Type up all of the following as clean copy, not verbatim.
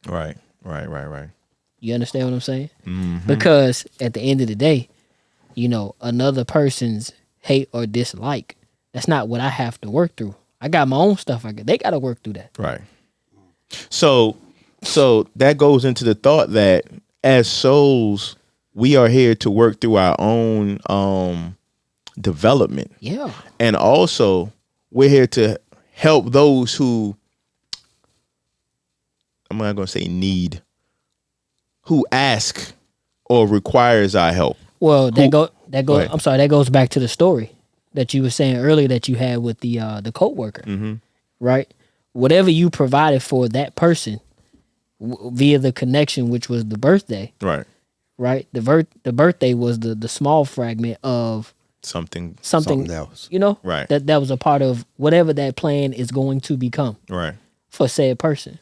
Right. Right. You understand what I'm saying? Mm-hmm. Because at the end of the day, another person's hate or dislike, that's not what I have to work through. I got my own stuff. They got to work through that. Right. So that goes into the thought that as souls, we are here to work through our own development. Yeah. And also we're here to help those who, I'm not going to say need, who ask or requires our help. Well, Who, that go go. ahead. I'm sorry. That goes back to the story that you were saying earlier that you had with the coworker, right? Whatever you provided for that person via the connection, which was the birthday, Right. right? The birthday was the small fragment of Something. something else. Right. that was a part of whatever that plan is going to become Right. for said person.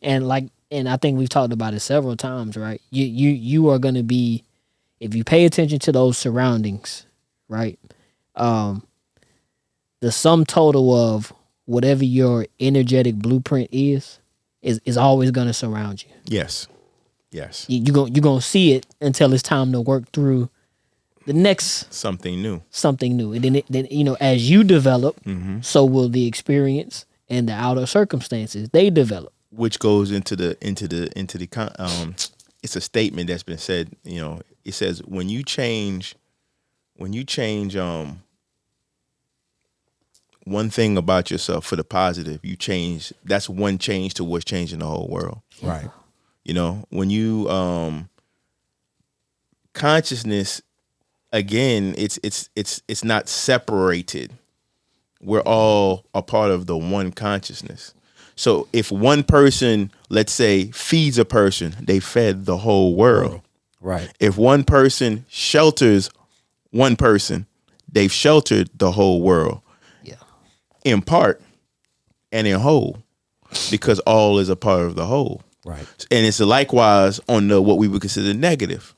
And I think we've talked about it several times, right? You are going to be, if you pay attention to those surroundings, right? The sum total of whatever your energetic blueprint is always going to surround you. Yes. Yes. You're going to see it until it's time to work through the next Something new. And then as you develop, so will the experience and the outer circumstances they develop. Which goes into the it's a statement that's been said, it says when you change one thing about yourself for the positive, that's one change to what's changing the whole world. Right. When you consciousness, again, it's not separated. We're all a part of the one consciousness. So if one person, let's say, feeds a person, they fed the whole world. Right. If one person shelters one person, they've sheltered the whole world. Yeah. In part and in whole, because all is a part of the whole. Right. And it's likewise on what we would consider negative.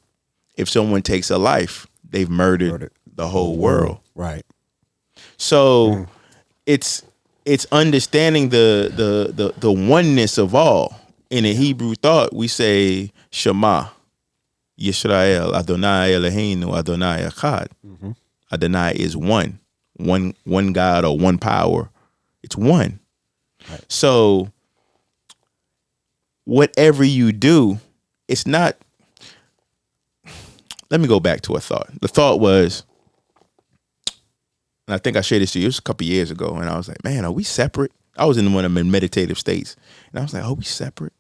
If someone takes a life, they've murdered the whole world. Right. So it's understanding the oneness of all. In the Hebrew thought, we say Shema, Yisrael, Adonai Eloheinu, Adonai Echad. Adonai is one God or one power. It's one. Right. So whatever you do, it's not. Let me go back to a thought. The thought was, and I think I shared this to you, it was a couple of years ago, and I was like, man, are we separate? I was in one of them meditative states, and I was like, are we separate?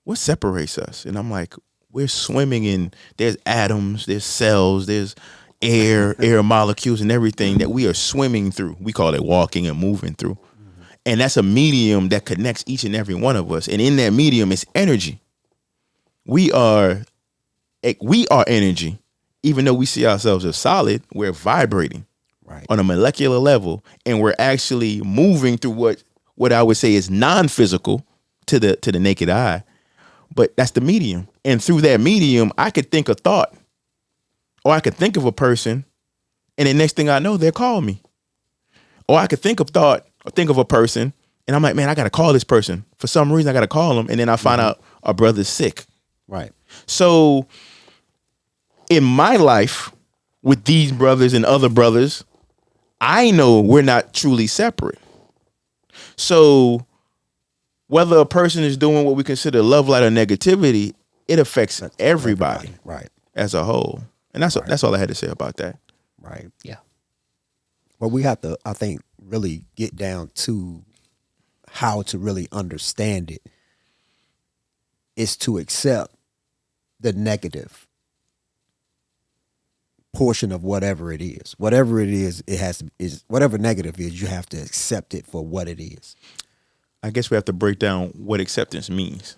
What separates us? And I'm like, we're swimming in, there's atoms, there's cells, there's air molecules and everything that we are swimming through. We call it walking and moving through. And that's a medium that connects each and every one of us. And in that medium is energy. We are energy. Even though we see ourselves as solid, we're vibrating. Right. On a molecular level, and we're actually moving through what I would say is non-physical to the naked eye, but that's the medium. And through that medium, I could think a thought, or I could think of a person, and the next thing I know, they'll call me. Or I could think of a person, and I'm like, man, I got to call this person. For some reason, I got to call them, and then I find out our brother's sick. Right. So in my life, with these brothers and other brothers, I know we're not truly separate. So whether a person is doing what we consider love, light, or negativity, it affects everybody. Right. As a whole. And that's all I had to say about that. Right. Yeah. Well, we have to, I think, really get down to how to really understand it. Is to accept the negative portion of whatever it is. Whatever it is, whatever negative is, you have to accept it for what it is. I guess we have to break down what acceptance means.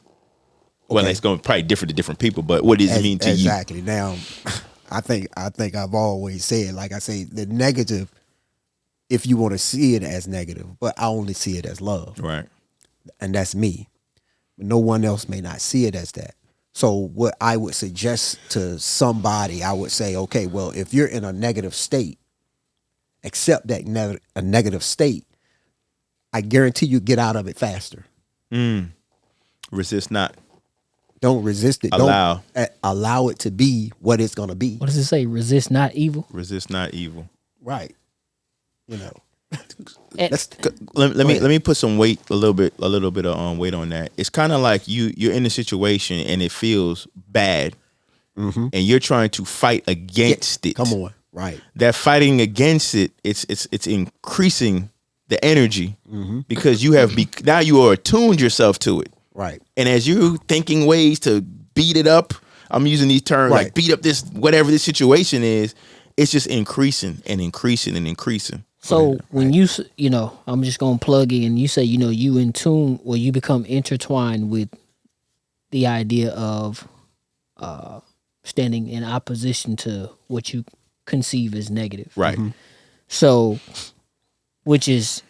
Okay. Well, it's going to probably differ to different people, but what does it mean to you? Exactly. Now, I think I've always said, like I say, the negative, if you want to see it as negative, but I only see it as love. Right. And that's me. No one else may not see it as that. So what I would suggest to somebody, I would say, okay, well, if you're in a negative state, accept that a negative state. I guarantee you get out of it faster. Resist not. Don't resist it. Allow. Don't allow it to be what it's gonna be. What does it say? Resist not evil. Resist not evil. Right. You know. And- Let's Let Go me ahead. let me put some weight, a little bit of weight on that. It's kind of like you're in a situation and it feels bad, and you're trying to fight against it. Come on. Right. That fighting against it, it's increasing the energy because you have now you are attuned yourself to it. Right. And as you thinking ways to beat it up, I'm using these terms Right. like beat up this whatever this situation is. It's just increasing and increasing and increasing. So when you know, I'm just gonna plug in. You say, you know, you in tune, or you become intertwined with the idea of standing in opposition to what you conceive as negative. Right. So, which is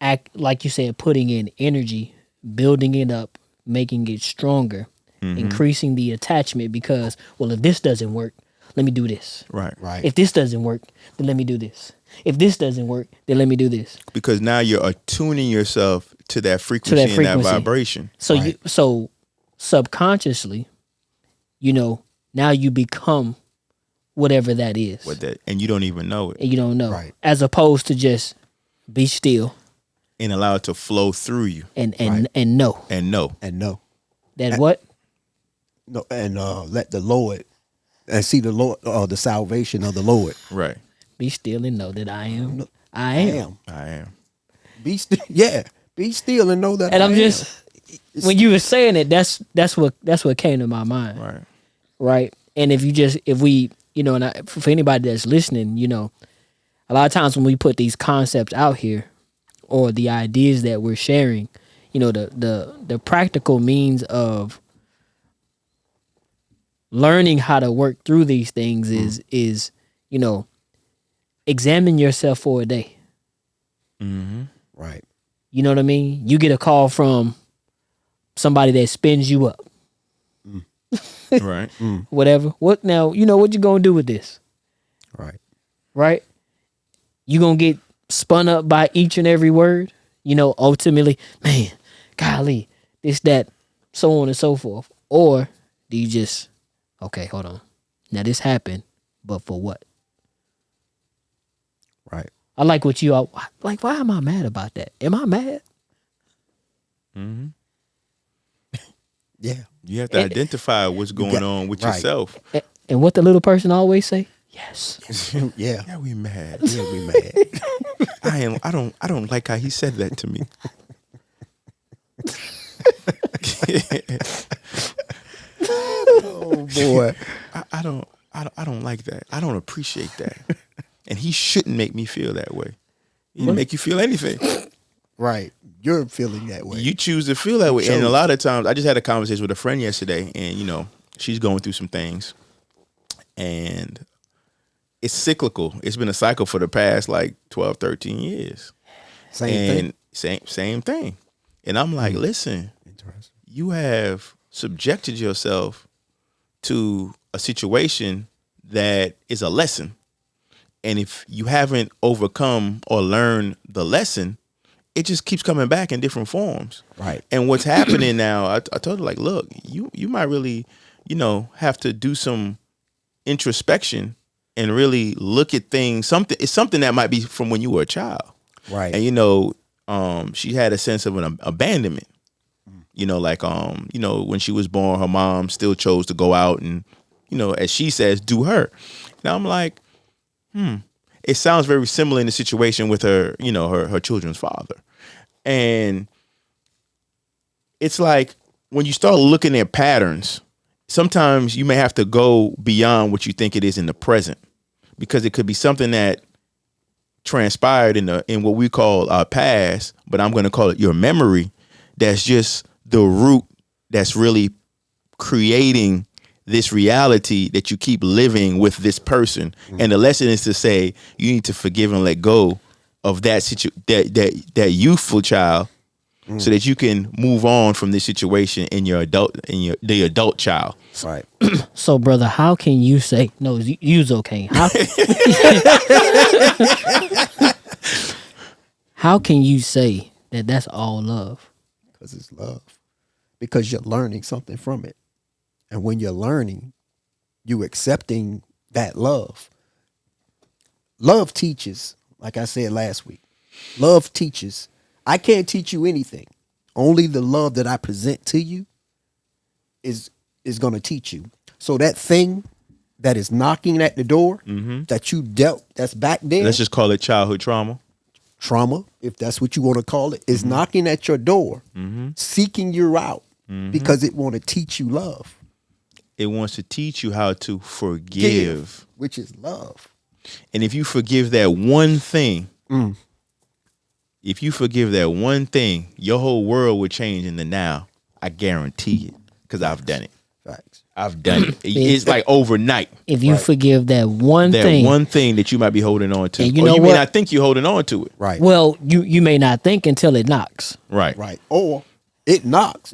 like you said, putting in energy, building it up, making it stronger, increasing the attachment. Because, well, if this doesn't work, let me do this. Right. Right. If this doesn't work, then let me do this. If this doesn't work, then let me do this. Because now you're attuning yourself to that frequency, and that vibration. So Right. so subconsciously, you know, now you become whatever that is. With that, and you don't even know it, And you don't know. Right. As opposed to just be still and allow it to flow through you and Right. and know and know. And no. that what? No, and let the Lord and see the Lord, the salvation of the Lord. Right. Be still and know that I am. I I am. am. I am. Be still. Yeah. Be still and know that. And I I'm am. just when you were saying it, that's what came to my mind. Right. Right. And if we, you know, and for anybody that's listening, you know, a lot of times when we put these concepts out here or the ideas that we're sharing, you know, the practical means of learning how to work through these things is, you know, examine yourself for a day. Right. You know what I mean? You get a call from somebody that spins you up, Right. whatever. What now? You know what you gonna do with this, Right. right? You gonna get spun up by each and every word. You know, ultimately, man, golly, this, that, so on and so forth. Or do you just, okay, hold on. Now this happened, but for what? Right. I like what you all like. Why am I mad about that? Am I mad? Yeah. You have to identify what's going on with right. yourself. And what the little person always say? Yes. Yeah. Yeah, we mad. Yeah. We mad. I don't like how he said that to me. Oh boy. I don't like that. I don't appreciate that. And he shouldn't make me feel that way. He didn't make you feel anything. Right. You're feeling that way. You choose to feel that way. And a chose. lot of times, I just had a conversation with a friend yesterday, and you know, she's going through some things, and it's cyclical. It's been a cycle for the past like 12, 13 years. Same thing. Same thing. And I'm like, listen, Interesting. you have subjected yourself to a situation that is a lesson. And if you haven't overcome or learned the lesson, it just keeps coming back in different forms. Right. And what's happening now, I told her, like, look, you might really, you know, have to do some introspection and really look at things. It's something that might be from when you were a child. Right. And, you know, she had a sense of an abandonment. You know, like, you know, when she was born, her mom still chose to go out and, you know, as she says, do her. Now I'm like, it sounds very similar in the situation with her, you know, her children's father. And it's like when you start looking at patterns, sometimes you may have to go beyond what you think it is in the present, because it could be something that transpired in what we call our past, but I'm going to call it your memory. That's just the root that's really creating this reality that you keep living with this person. And the lesson is to say you need to forgive and let go of that that youthful child, so that you can move on from this situation in the adult child. Right. So, brother, how can you say no? You's okay. How can you say that that's all love? Because it's love. Because you're learning something from it. And when you're learning, you accepting that love. Love teaches, like I said last week. Love teaches. I can't teach you anything. Only the love that I present to you is going to teach you. So that thing that is knocking at the door that you dealt, that's back there. Let's just call it childhood trauma, if that's what you want to call it, is knocking at your door, seeking you out because it want to teach you love. It wants to teach you how to forgive, which is love. And if you forgive that one thing, your whole world will change in the now. I guarantee it, because I've done it. Facts. I've done it. It's like overnight. If you forgive that one thing that you might be holding on to, and you may not think you're holding on to it. Right. Well, you may not think until it knocks. Right. Right. Or it knocks.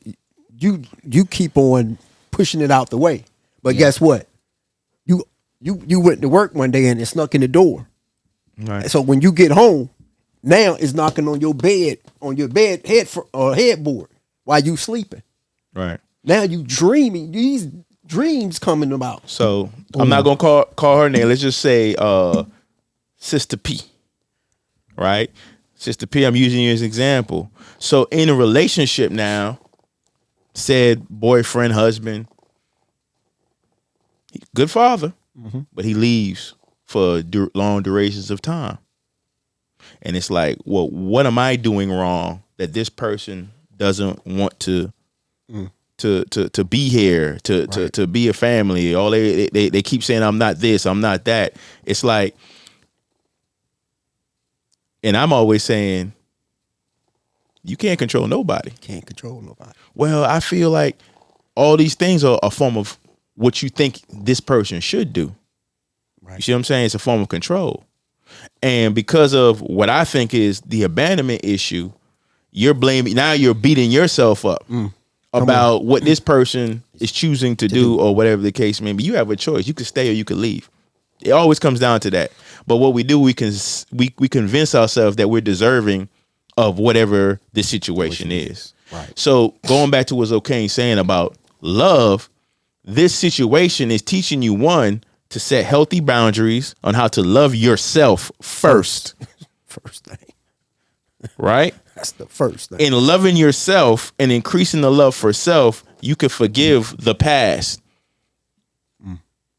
You keep on pushing it out the way. But guess what? You went to work one day and it snuck in the door. Right. So when you get home, now it's knocking on your headboard while you sleeping. Right. Now you dreaming. These dreams coming about. So I'm not gonna call her name. Let's just say Sister P. Right? Sister P, I'm using you as an example. So in a relationship now, said boyfriend, husband, good father, but he leaves for long durations of time. And it's like, well, what am I doing wrong that this person doesn't want to be here, to be a family? All they keep saying, I'm not this, I'm not that. It's like, and I'm always saying, you can't control nobody. Can't control nobody. Well, I feel like all these things are a form of what you think this person should do. Right. You see what I'm saying? It's a form of control. And because of what I think is the abandonment issue, you're beating yourself up about what this person is choosing to do or whatever the case may be. You have a choice. You could stay or you could leave. It always comes down to that. But what we do, we convince ourselves that we're deserving of whatever the situation is. Right. So going back to what O'Kane saying about love, this situation is teaching you, one, to set healthy boundaries on how to love yourself first. First thing. Right? That's the first thing. In loving yourself and increasing the love for self, you can forgive the past.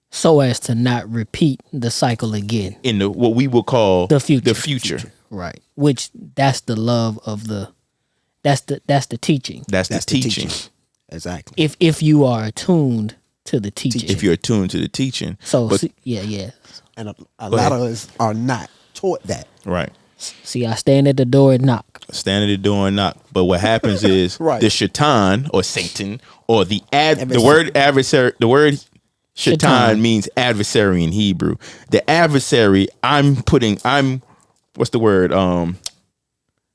So as to not repeat the cycle again. In what we will call the future. The future. Right. Which that's the love of that's the teaching. That's the teaching. Exactly. If you are attuned to the teaching. If you're attuned to the teaching. So yeah. And a lot of us are not taught that. Right. See, I stand at the door and knock. Stand at the door and knock. But what happens is the shaitan or Satan or the word adversary, the word shaitan means adversary in Hebrew. The adversary, what's the word?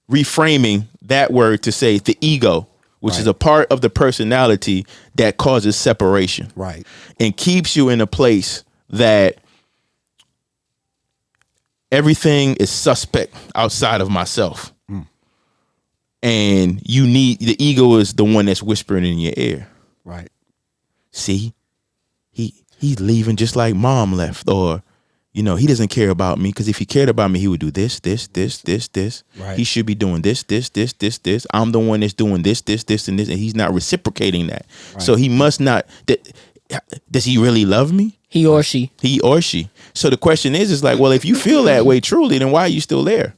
Reframing that word to say the ego, which is a part of the personality that causes separation. Right. And keeps you in a place that everything is suspect outside of myself. And the ego is the one that's whispering in your ear. Right. See, he's leaving just like mom left, or, he doesn't care about me, because if he cared about me, he would do this. Right. He should be doing this. I'm the one that's doing this, and this, and he's not reciprocating that. Right. So he must not. Does he really love me? He or she. So the question is like, well, if you feel that way truly, then why are you still there?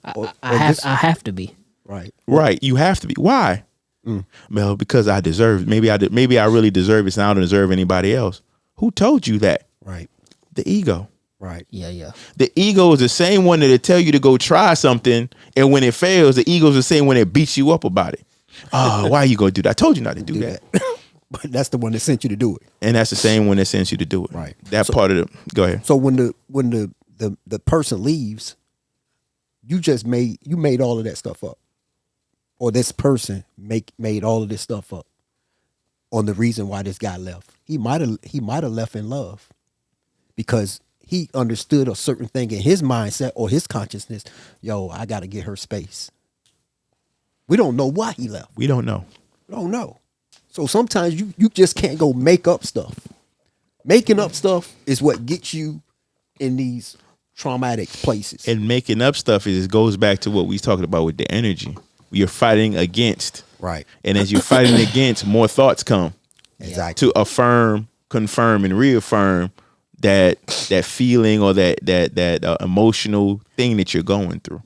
I have to be. Right. Right. You have to be. Why? Well, because I deserve. Maybe I really deserve it, and I don't deserve anybody else. Who told you that? Right. The ego. Right. Yeah. The ego is the same one that'll tell you to go try something, and when it fails, the ego is the same one that beats you up about it. Oh, why you gonna do that? I told you not to do that. But that's the one that sent you to do it. And that's the same one that sends you to do it. Right. Part of go ahead. So when the person leaves, you made all of that stuff up. Or this person made all of this stuff up on the reason why this guy left. He might have left in love because he understood a certain thing in his mindset or his consciousness. Yo, I got to get her space. We don't know why he left. We don't know. So sometimes you just can't go make up stuff. Making up stuff is what gets you in these traumatic places. And making up stuff is goes back to what we talking about with the energy. You're fighting against. Right. And as you're fighting against, more thoughts come. Exactly. To affirm, confirm, and reaffirm that feeling or that emotional thing that you're going through.